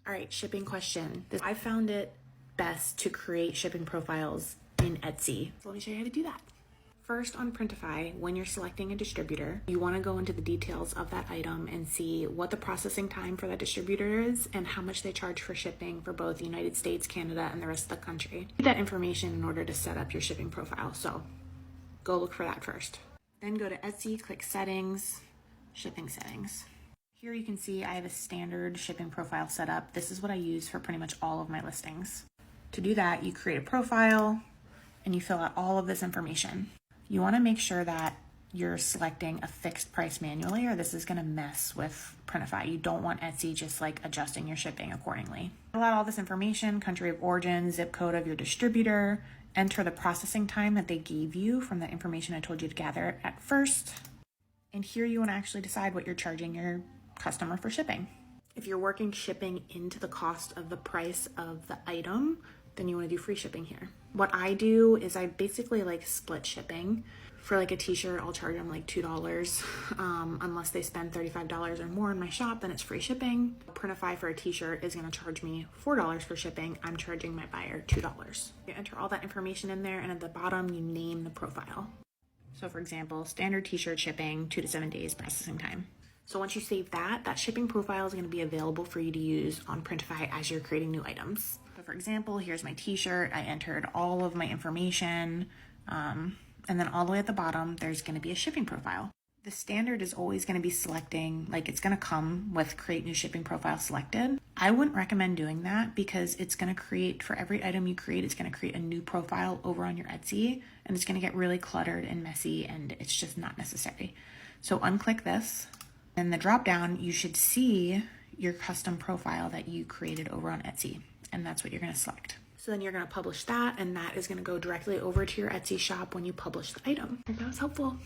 All right, shipping question. I found it best to create shipping profiles in Etsy. So let me show you how to do that. First, on Printify, when you're selecting a distributor, you want to go into the details of that item and see what the processing time for that distributor is and how much they charge for shipping for both the United States, Canada, and the rest of the country. Get that information in order to set up your shipping profile. So go look for that first. Then go to Etsy, click Settings, Shipping Settings. Here you can see I have a standard shipping profile set up. This is what I use for pretty much all of my listings. To do that, you create a profile and you fill out all of this information. You want to make sure that you're selecting a fixed price manually, or this is going to mess with Printify. You don't want Etsy just like adjusting your shipping accordingly. Fill out all this information, country of origin, zip code of your distributor, enter the processing time that they gave you from the information I told you to gather at first. And here you want to actually decide what you're charging your customer for shipping. If you're working shipping into the cost of the price of the item, then you want to do free shipping here. What I do is I basically like split shipping. For like a t-shirt, I'll charge them like $2. Unless they spend $35 or more in my shop, then it's free shipping. Printify for a t-shirt is going to charge me $4 for shipping. I'm charging my buyer $2. You enter all that information in there, and at the bottom you name the profile. So for example, standard t-shirt shipping, 2 to 7 days processing time. So once you save that, that shipping profile is going to be available for you to use on Printify as you're creating new items. So for example, here's my t-shirt. I entered all of my information. And then all the way at the bottom, there's going to be a shipping profile. The standard is always going to be selecting, like it's going to come with create new shipping profile selected. I wouldn't recommend doing that because it's going to create, for every item you create, it's going to create a new profile over on your Etsy, and it's going to get really cluttered and messy, and it's just not necessary. So unclick this. In the drop down, you should see your custom profile that you created over on Etsy, and that's what you're going to select. So then you're going to publish that, and that is going to go directly over to your Etsy shop when you publish the item. I hope that was helpful.